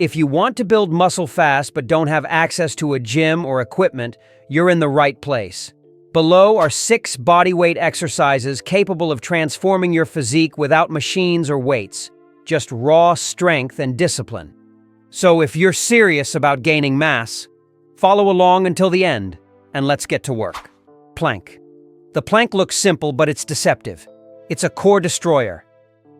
If you want to build muscle fast but don't have access to a gym or equipment, you're in the right place. Below are 6 bodyweight exercises capable of transforming your physique without machines or weights, just raw strength and discipline. So if you're serious about gaining mass, follow along until the end, and let's get to work. Plank. The plank looks simple, but it's deceptive. It's a core destroyer.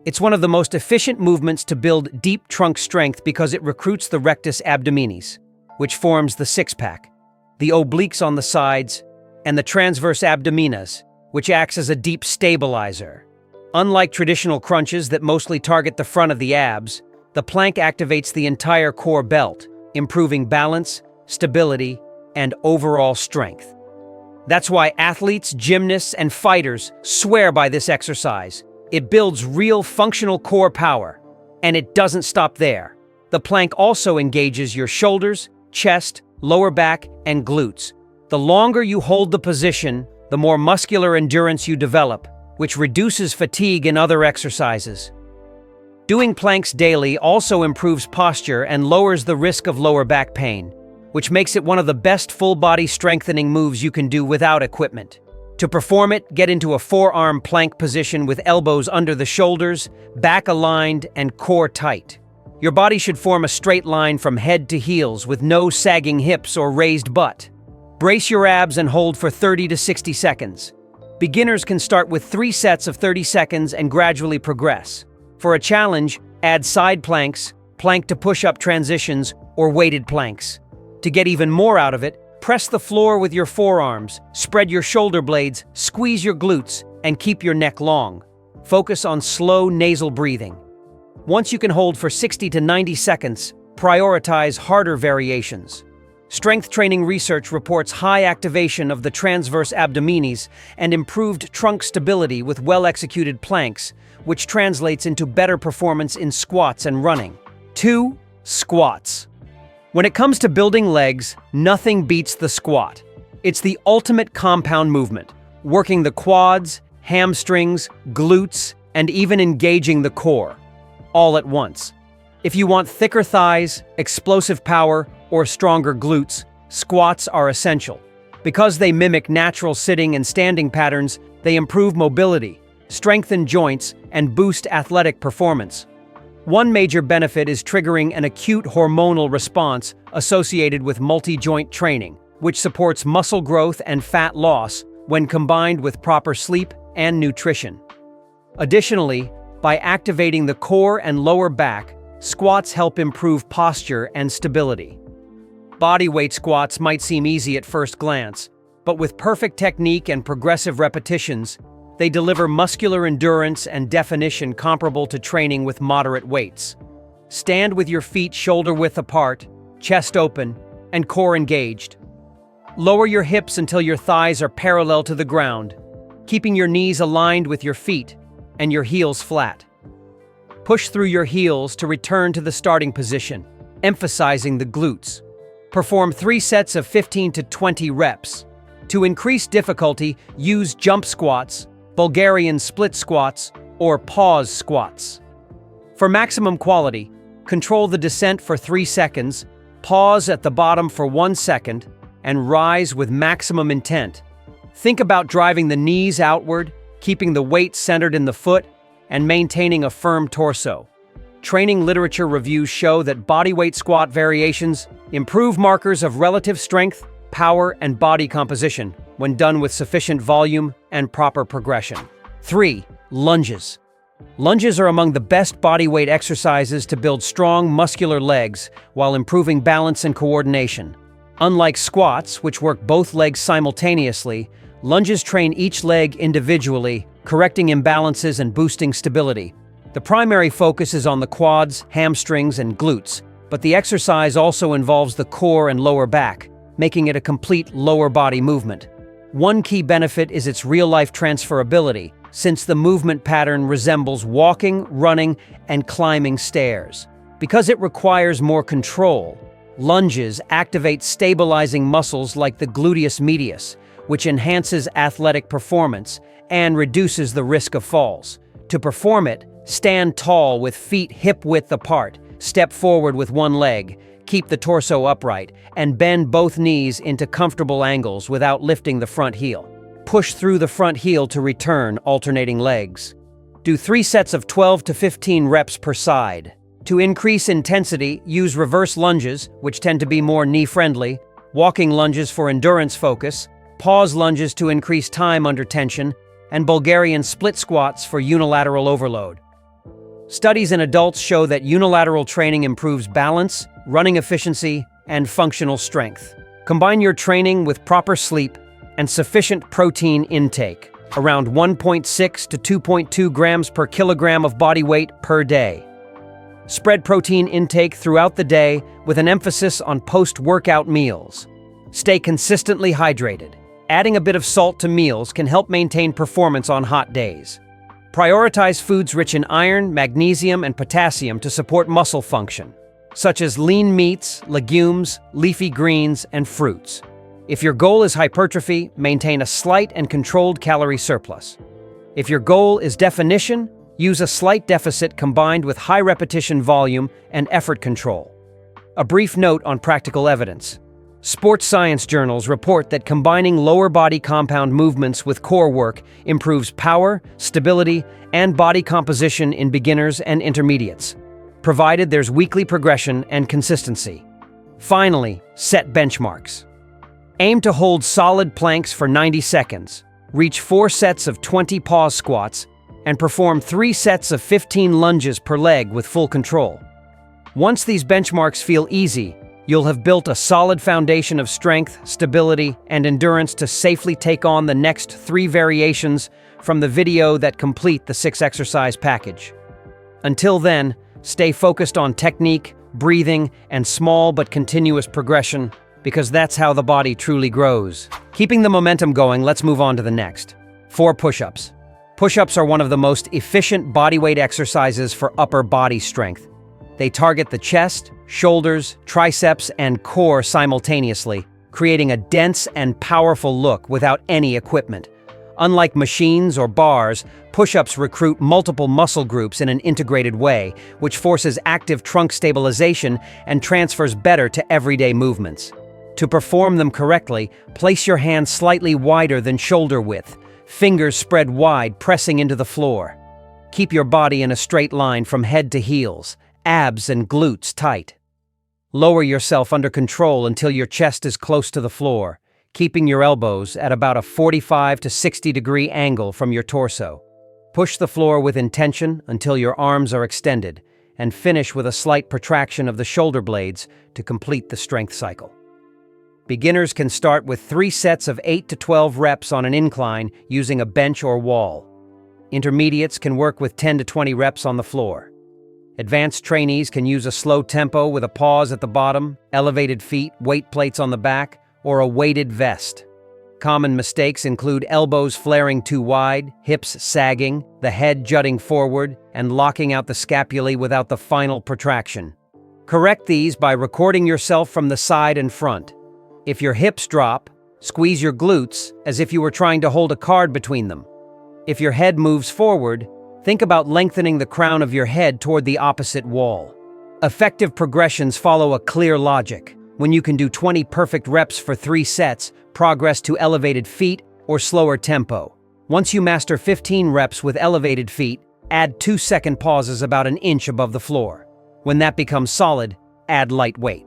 It's one of the most efficient movements to build deep trunk strength because it recruits the rectus abdominis, which forms the six-pack, the obliques on the sides, and the transverse abdominis, which acts as a deep stabilizer. Unlike traditional crunches that mostly target the front of the abs, the plank activates the entire core belt, improving balance, stability, and overall strength. That's why athletes, gymnasts, and fighters swear by this exercise. It builds real functional core power, and it doesn't stop there. The plank also engages your shoulders, chest, lower back, and glutes. The longer you hold the position, the more muscular endurance you develop, which reduces fatigue in other exercises. Doing planks daily also improves posture and lowers the risk of lower back pain, which makes it one of the best full-body strengthening moves you can do without equipment. To perform it, get into a forearm plank position with elbows under the shoulders, back aligned, and core tight. Your body should form a straight line from head to heels with no sagging hips or raised butt. Brace your abs and hold for 30 to 60 seconds. Beginners can start with 3 sets of 30 seconds and gradually progress. For a challenge, add side planks, plank to push-up transitions, or weighted planks. To get even more out of it, press the floor with your forearms, spread your shoulder blades, squeeze your glutes, and keep your neck long. Focus on slow nasal breathing. Once you can hold for 60 to 90 seconds, prioritize harder variations. Strength training research reports high activation of the transverse abdominis and improved trunk stability with well-executed planks, which translates into better performance in squats and running. 2. Squats. When it comes to building legs, nothing beats the squat. It's the ultimate compound movement, working the quads, hamstrings, glutes, and even engaging the core, all at once. If you want thicker thighs, explosive power, or stronger glutes, squats are essential. Because they mimic natural sitting and standing patterns, they improve mobility, strengthen joints, and boost athletic performance. One major benefit is triggering an acute hormonal response associated with multi-joint training, which supports muscle growth and fat loss when combined with proper sleep and nutrition. Additionally, by activating the core and lower back, squats help improve posture and stability. Bodyweight squats might seem easy at first glance, but with perfect technique and progressive repetitions, they deliver muscular endurance and definition comparable to training with moderate weights. Stand with your feet shoulder-width apart, chest open, and core engaged. Lower your hips until your thighs are parallel to the ground, keeping your knees aligned with your feet and your heels flat. Push through your heels to return to the starting position, emphasizing the glutes. Perform 3 sets of 15 to 20 reps. To increase difficulty, use jump squats, Bulgarian split squats, or pause squats. For maximum quality, control the descent for 3 seconds, pause at the bottom for 1 second, and rise with maximum intent. Think about driving the knees outward, keeping the weight centered in the foot, and maintaining a firm torso. Training literature reviews show that bodyweight squat variations improve markers of relative strength, power, and body composition when done with sufficient volume and proper progression. 3. Lunges. Lunges are among the best bodyweight exercises to build strong, muscular legs while improving balance and coordination. Unlike squats, which work both legs simultaneously, lunges train each leg individually, correcting imbalances and boosting stability. The primary focus is on the quads, hamstrings, and glutes, but the exercise also involves the core and lower back, making it a complete lower body movement. One key benefit is its real-life transferability, since the movement pattern resembles walking, running, and climbing stairs. Because it requires more control, lunges activate stabilizing muscles like the gluteus medius, which enhances athletic performance and reduces the risk of falls. To perform it, stand tall with feet hip-width apart, Step forward with one leg, keep the torso upright, and bend both knees into comfortable angles without lifting the front heel. Push through the front heel to return, alternating legs. Do 3 sets of 12 to 15 reps per side. To increase intensity, use reverse lunges, which tend to be more knee-friendly, walking lunges for endurance focus, pause lunges to increase time under tension, and Bulgarian split squats for unilateral overload. Studies in adults show that unilateral training improves balance, running efficiency, and functional strength. Combine your training with proper sleep and sufficient protein intake, around 1.6 to 2.2 grams per kilogram of body weight per day. Spread protein intake throughout the day with an emphasis on post-workout meals. Stay consistently hydrated. Adding a bit of salt to meals can help maintain performance on hot days. Prioritize foods rich in iron, magnesium, and potassium to support muscle function, such as lean meats, legumes, leafy greens, and fruits. If your goal is hypertrophy, maintain a slight and controlled calorie surplus. If your goal is definition, use a slight deficit combined with high repetition volume and effort control. A brief note on practical evidence. Sports science journals report that combining lower body compound movements with core work improves power, stability, and body composition in beginners and intermediates, provided there's weekly progression and consistency. Finally, set benchmarks. Aim to hold solid planks for 90 seconds, reach 4 sets of 20 pause squats, and perform 3 sets of 15 lunges per leg with full control. Once these benchmarks feel easy, you'll have built a solid foundation of strength, stability, and endurance to safely take on the next 3 variations from the video that complete the 6-exercise package. Until then, stay focused on technique, breathing, and small but continuous progression, because that's how the body truly grows. Keeping the momentum going, let's move on to the next. 4 push-ups. Push-ups are one of the most efficient bodyweight exercises for upper body strength. They target the chest, shoulders, triceps, and core simultaneously, creating a dense and powerful look without any equipment. Unlike machines or bars, push-ups recruit multiple muscle groups in an integrated way, which forces active trunk stabilization and transfers better to everyday movements. To perform them correctly, place your hands slightly wider than shoulder width, fingers spread wide, pressing into the floor. Keep your body in a straight line from head to heels, abs and glutes tight. Lower yourself under control until your chest is close to the floor, keeping your elbows at about a 45 to 60 degree angle from your torso. Push the floor with intention until your arms are extended, and finish with a slight protraction of the shoulder blades to complete the strength cycle. Beginners can start with 3 sets of 8 to 12 reps on an incline using a bench or wall. Intermediates can work with 10 to 20 reps on the floor. Advanced trainees can use a slow tempo with a pause at the bottom, elevated feet, weight plates on the back, or a weighted vest. Common mistakes include elbows flaring too wide, hips sagging, the head jutting forward, and locking out the scapulae without the final protraction. Correct these by recording yourself from the side and front. If your hips drop, squeeze your glutes as if you were trying to hold a card between them. If your head moves forward, think about lengthening the crown of your head toward the opposite wall. Effective progressions follow a clear logic. When you can do 20 perfect reps for 3 sets, progress to elevated feet or slower tempo. Once you master 15 reps with elevated feet, add 2-second pauses about an inch above the floor. When that becomes solid, add light weight.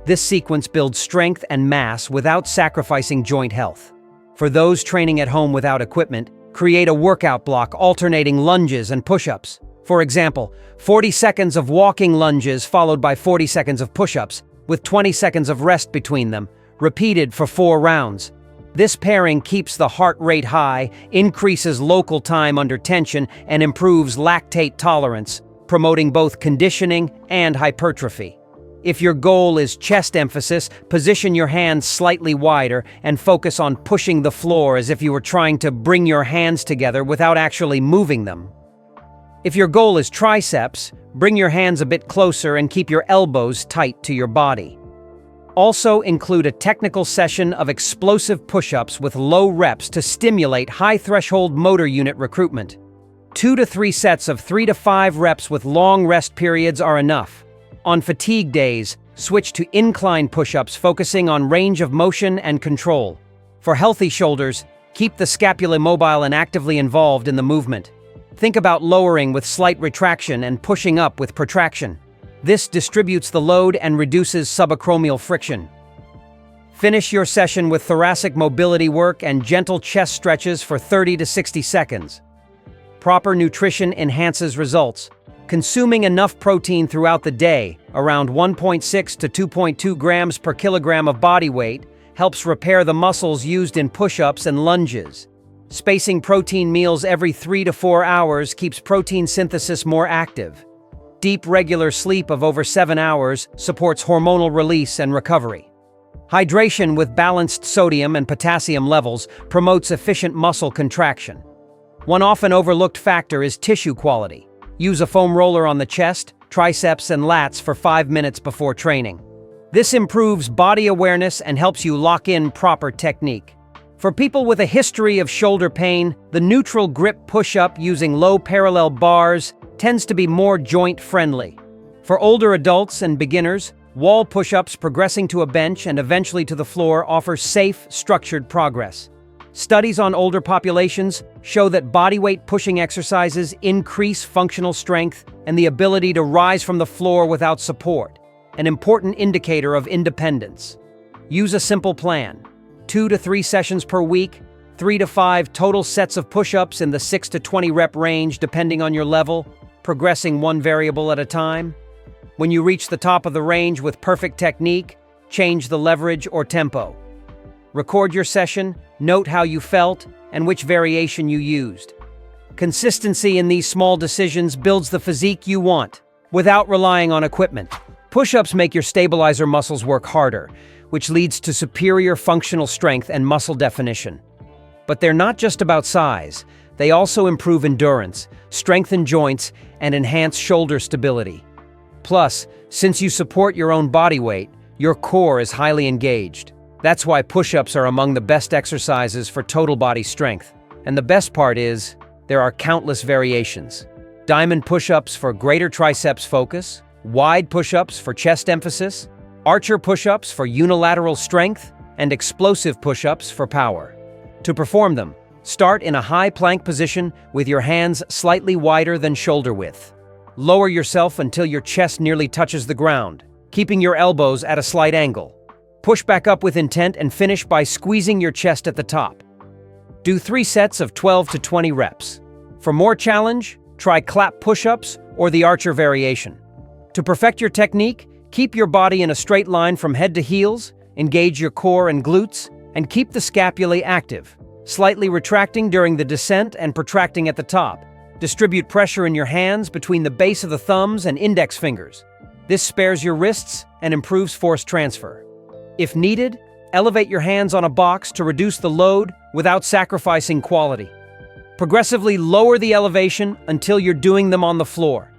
This sequence builds strength and mass without sacrificing joint health. For those training at home without equipment, create a workout block alternating lunges and push-ups. For example, 40 seconds of walking lunges followed by 40 seconds of push-ups, with 20 seconds of rest between them, repeated for 4 rounds. This pairing keeps the heart rate high, increases local time under tension, and improves lactate tolerance, promoting both conditioning and hypertrophy. If your goal is chest emphasis, position your hands slightly wider and focus on pushing the floor as if you were trying to bring your hands together without actually moving them. If your goal is triceps, bring your hands a bit closer and keep your elbows tight to your body. Also include a technical session of explosive push-ups with low reps to stimulate high-threshold motor unit recruitment. 2 to 3 sets of 3 to 5 reps with long rest periods are enough. On fatigue days, switch to incline push-ups focusing on range of motion and control. For healthy shoulders, keep the scapula mobile and actively involved in the movement. Think about lowering with slight retraction and pushing up with protraction. This distributes the load and reduces subacromial friction. Finish your session with thoracic mobility work and gentle chest stretches for 30 to 60 seconds. Proper nutrition enhances results. Consuming enough protein throughout the day, around 1.6 to 2.2 grams per kilogram of body weight, helps repair the muscles used in push-ups and lunges. Spacing protein meals every 3 to 4 hours keeps protein synthesis more active. Deep regular sleep of over 7 hours supports hormonal release and recovery. Hydration with balanced sodium and potassium levels promotes efficient muscle contraction. One often overlooked factor is tissue quality. Use a foam roller on the chest, triceps, and lats for 5 minutes before training. This improves body awareness and helps you lock in proper technique. For people with a history of shoulder pain, the neutral grip push-up using low parallel bars tends to be more joint-friendly. For older adults and beginners, wall push-ups progressing to a bench and eventually to the floor offer safe, structured progress. Studies on older populations show that bodyweight pushing exercises increase functional strength and the ability to rise from the floor without support, an important indicator of independence. Use a simple plan: 2 to 3 sessions per week, 3 to 5 total sets of push-ups in the 6 to 20 rep range depending on your level, progressing one variable at a time. When you reach the top of the range with perfect technique, change the leverage or tempo. Record your session, note how you felt, and which variation you used. Consistency in these small decisions builds the physique you want, without relying on equipment. Push-ups make your stabilizer muscles work harder, which leads to superior functional strength and muscle definition. But they're not just about size. They also improve endurance, strengthen joints, and enhance shoulder stability. Plus, since you support your own body weight, your core is highly engaged. That's why push-ups are among the best exercises for total body strength. And the best part is, there are countless variations. Diamond push-ups for greater triceps focus, wide push-ups for chest emphasis, archer push-ups for unilateral strength, and explosive push-ups for power. To perform them, start in a high plank position with your hands slightly wider than shoulder width. Lower yourself until your chest nearly touches the ground, keeping your elbows at a slight angle. Push back up with intent and finish by squeezing your chest at the top. Do 3 sets of 12 to 20 reps. For more challenge, try clap push-ups or the archer variation. To perfect your technique, keep your body in a straight line from head to heels, engage your core and glutes, and keep the scapulae active, slightly retracting during the descent and protracting at the top. Distribute pressure in your hands between the base of the thumbs and index fingers. This spares your wrists and improves force transfer. If needed, elevate your hands on a box to reduce the load without sacrificing quality. Progressively lower the elevation until you're doing them on the floor.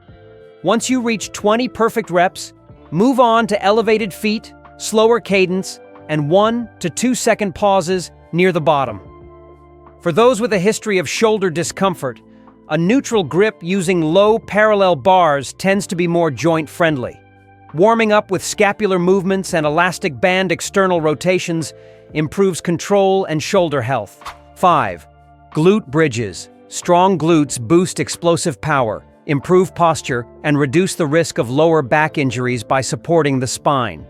Once you reach 20 perfect reps, move on to elevated feet, slower cadence, and 1 to 2 second pauses near the bottom. For those with a history of shoulder discomfort, a neutral grip using low parallel bars tends to be more joint-friendly. Warming up with scapular movements and elastic band external rotations improves control and shoulder health. 5. Glute bridges. Strong glutes boost explosive power, improve posture, and reduce the risk of lower back injuries by supporting the spine.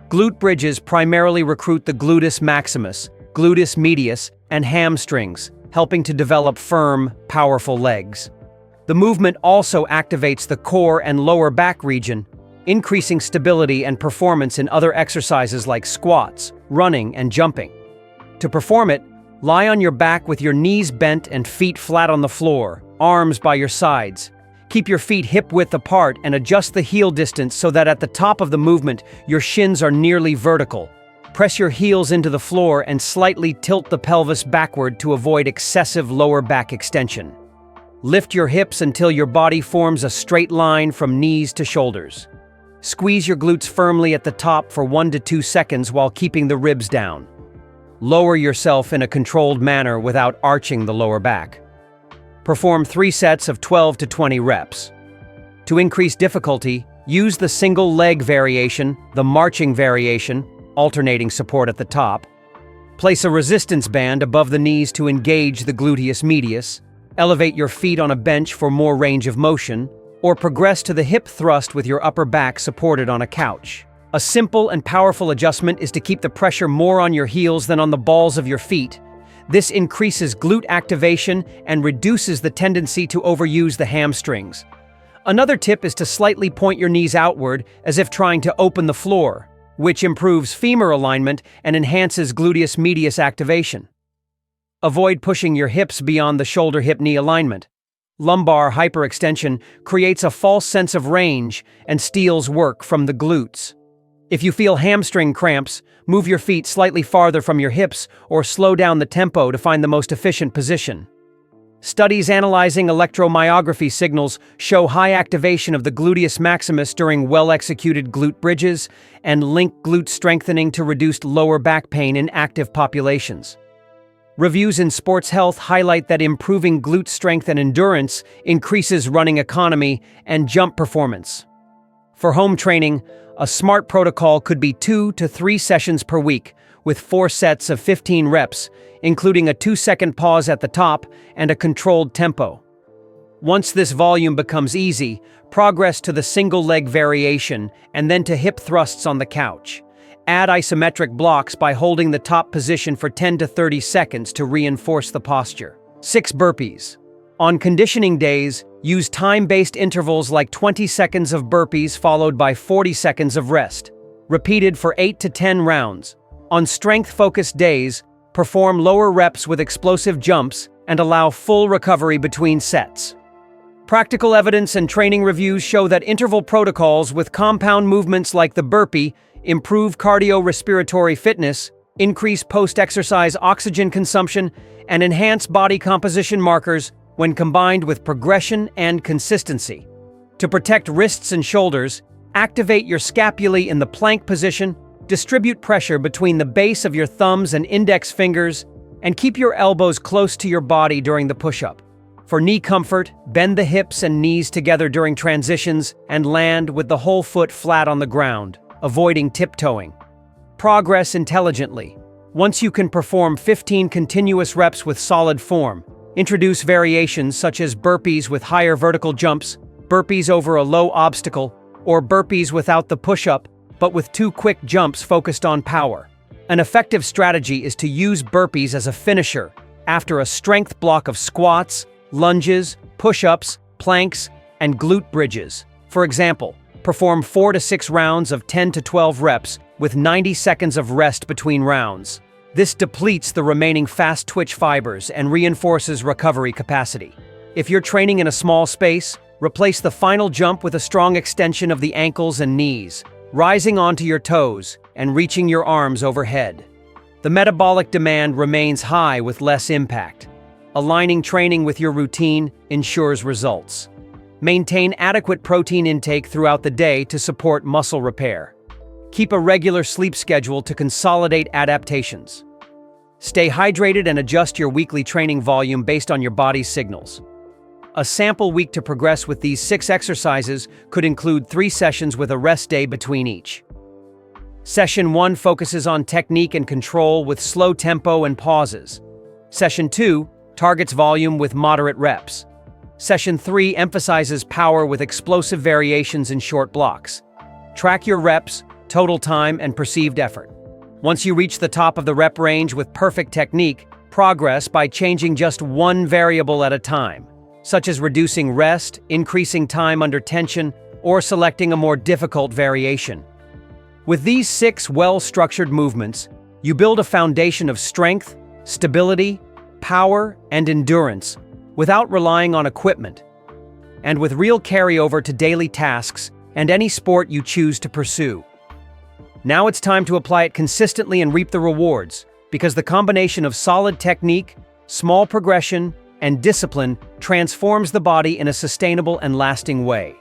Glute bridges primarily recruit the gluteus maximus, gluteus medius, and hamstrings, helping to develop firm, powerful legs. The movement also activates the core and lower back region, increasing stability and performance in other exercises like squats, running, and jumping. To perform it, lie on your back with your knees bent and feet flat on the floor, arms by your sides. Keep your feet hip-width apart and adjust the heel distance so that at the top of the movement, your shins are nearly vertical. Press your heels into the floor and slightly tilt the pelvis backward to avoid excessive lower back extension. Lift your hips until your body forms a straight line from knees to shoulders. Squeeze your glutes firmly at the top for 1 to 2 seconds while keeping the ribs down. Lower yourself in a controlled manner without arching the lower back. Perform 3 sets of 12 to 20 reps. To increase difficulty, Use the single leg variation, the marching variation, alternating support at the top. Place a resistance band above the knees to engage the gluteus medius. Elevate your feet on a bench for more range of motion, or progress to the hip thrust with your upper back supported on a couch. A simple and powerful adjustment is to keep the pressure more on your heels than on the balls of your feet. This increases glute activation and reduces the tendency to overuse the hamstrings. Another tip is to slightly point your knees outward as if trying to open the floor, which improves femur alignment and enhances gluteus medius activation. Avoid pushing your hips beyond the shoulder-hip-knee alignment. Lumbar hyperextension creates a false sense of range and steals work from the glutes. If you feel hamstring cramps, move your feet slightly farther from your hips or slow down the tempo to find the most efficient position. Studies analyzing electromyography signals show high activation of the gluteus maximus during well-executed glute bridges and link glute strengthening to reduced lower back pain in active populations. Reviews in sports health highlight that improving glute strength and endurance increases running economy and jump performance. For home training, a smart protocol could be 2 to 3 sessions per week, with 4 sets of 15 reps, including a 2-second pause at the top and a controlled tempo. Once this volume becomes easy, progress to the single leg variation and then to hip thrusts on the couch. Add isometric blocks by holding the top position for 10 to 30 seconds to reinforce the posture. 6 burpees. On conditioning days, use time-based intervals like 20 seconds of burpees followed by 40 seconds of rest, repeated for 8 to 10 rounds. On strength-focused days, perform lower reps with explosive jumps and allow full recovery between sets. Practical evidence and training reviews show that interval protocols with compound movements like the burpee improve cardiorespiratory fitness, increase post-exercise oxygen consumption, and enhance body composition markers when combined with progression and consistency. To protect wrists and shoulders, activate your scapulae in the plank position, distribute pressure between the base of your thumbs and index fingers, and keep your elbows close to your body during the push-up. For knee comfort, bend the hips and knees together during transitions and land with the whole foot flat on the ground, avoiding tiptoeing. Progress intelligently. Once you can perform 15 continuous reps with solid form, introduce variations such as burpees with higher vertical jumps, burpees over a low obstacle, or burpees without the push-up, but with 2 quick jumps focused on power. An effective strategy is to use burpees as a finisher after a strength block of squats, lunges, push-ups, planks, and glute bridges. For example, perform 4 to 6 rounds of 10 to 12 reps with 90 seconds of rest between rounds. This depletes the remaining fast twitch fibers and reinforces recovery capacity. If you're training in a small space, replace the final jump with a strong extension of the ankles and knees, rising onto your toes and reaching your arms overhead. The metabolic demand remains high with less impact. Aligning training with your routine ensures results. Maintain adequate protein intake throughout the day to support muscle repair. Keep a regular sleep schedule to consolidate adaptations. Stay hydrated and adjust your weekly training volume based on your body's signals. A sample week to progress with these 6 exercises could include 3 sessions with a rest day between each. Session 1 focuses on technique and control with slow tempo and pauses. Session 2 targets volume with moderate reps. Session 3 emphasizes power with explosive variations in short blocks. Track your reps, total time, and perceived effort. Once you reach the top of the rep range with perfect technique, progress by changing just one variable at a time, such as reducing rest, increasing time under tension, or selecting a more difficult variation. With these 6 well-structured movements, you build a foundation of strength, stability, power, and endurance without relying on equipment, and with real carryover to daily tasks and any sport you choose to pursue. Now it's time to apply it consistently and reap the rewards, because the combination of solid technique, small progression, and discipline transforms the body in a sustainable and lasting way.